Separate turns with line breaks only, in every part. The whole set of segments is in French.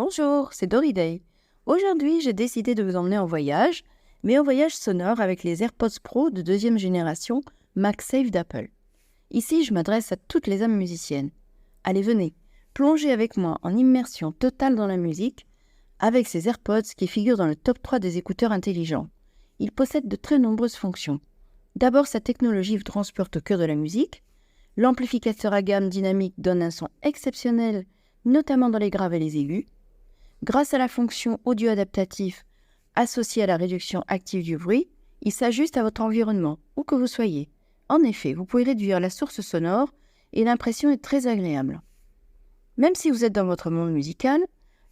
Bonjour, c'est Dory Day. Aujourd'hui, j'ai décidé de vous emmener en voyage, mais en voyage sonore avec les AirPods Pro de deuxième génération MagSafe d'Apple. Ici, je m'adresse à toutes les âmes musiciennes. Allez, venez, plongez avec moi en immersion totale dans la musique avec ces AirPods qui figurent dans le top 3 des écouteurs intelligents. Ils possèdent de très nombreuses fonctions. D'abord, sa technologie vous transporte au cœur de la musique. L'amplificateur à gamme dynamique donne un son exceptionnel, notamment dans les graves et les aigus. Grâce à la fonction audio adaptatif associée à la réduction active du bruit, il s'ajuste à votre environnement, où que vous soyez. En effet, vous pouvez réduire la source sonore et l'impression est très agréable. Même si vous êtes dans votre monde musical,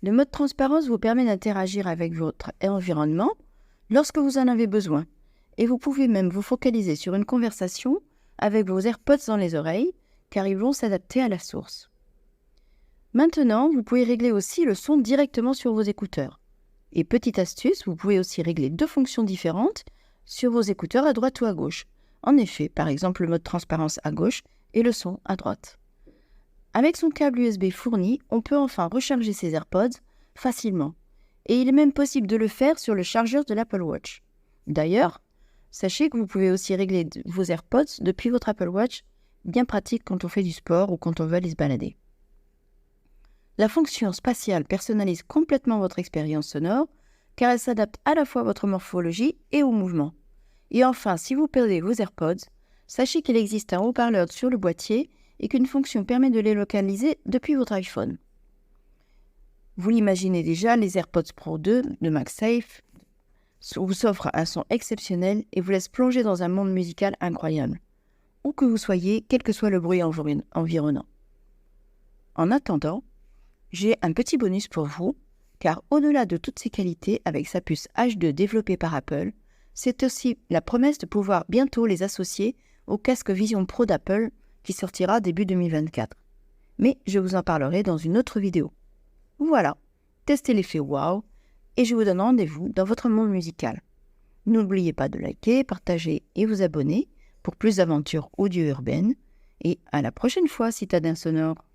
le mode transparence vous permet d'interagir avec votre environnement lorsque vous en avez besoin. Et vous pouvez même vous focaliser sur une conversation avec vos AirPods dans les oreilles, car ils vont s'adapter à la source. Maintenant, vous pouvez régler aussi le son directement sur vos écouteurs. Et petite astuce, vous pouvez aussi régler deux fonctions différentes sur vos écouteurs à droite ou à gauche. En effet, par exemple le mode transparence à gauche et le son à droite. Avec son câble USB fourni, on peut enfin recharger ses AirPods facilement. Et il est même possible de le faire sur le chargeur de l'Apple Watch. D'ailleurs, sachez que vous pouvez aussi régler vos AirPods depuis votre Apple Watch, bien pratique quand on fait du sport ou quand on veut aller se balader. La fonction spatiale personnalise complètement votre expérience sonore, car elle s'adapte à la fois à votre morphologie et au mouvement. Et enfin, si vous perdez vos AirPods, sachez qu'il existe un haut-parleur sur le boîtier et qu'une fonction permet de les localiser depuis votre iPhone. Vous l'imaginez déjà, les AirPods Pro 2 de MagSafe vous offrent un son exceptionnel et vous laissent plonger dans un monde musical incroyable, où que vous soyez, quel que soit le bruit environnant. En attendant, j'ai un petit bonus pour vous, car au-delà de toutes ces qualités, avec sa puce H2 développée par Apple, c'est aussi la promesse de pouvoir bientôt les associer au casque Vision Pro d'Apple qui sortira début 2024. Mais je vous en parlerai dans une autre vidéo. Voilà, testez l'effet wow et je vous donne rendez-vous dans votre monde musical. N'oubliez pas de liker, partager et vous abonner pour plus d'aventures audio urbaines. Et à la prochaine fois, citadins sonores.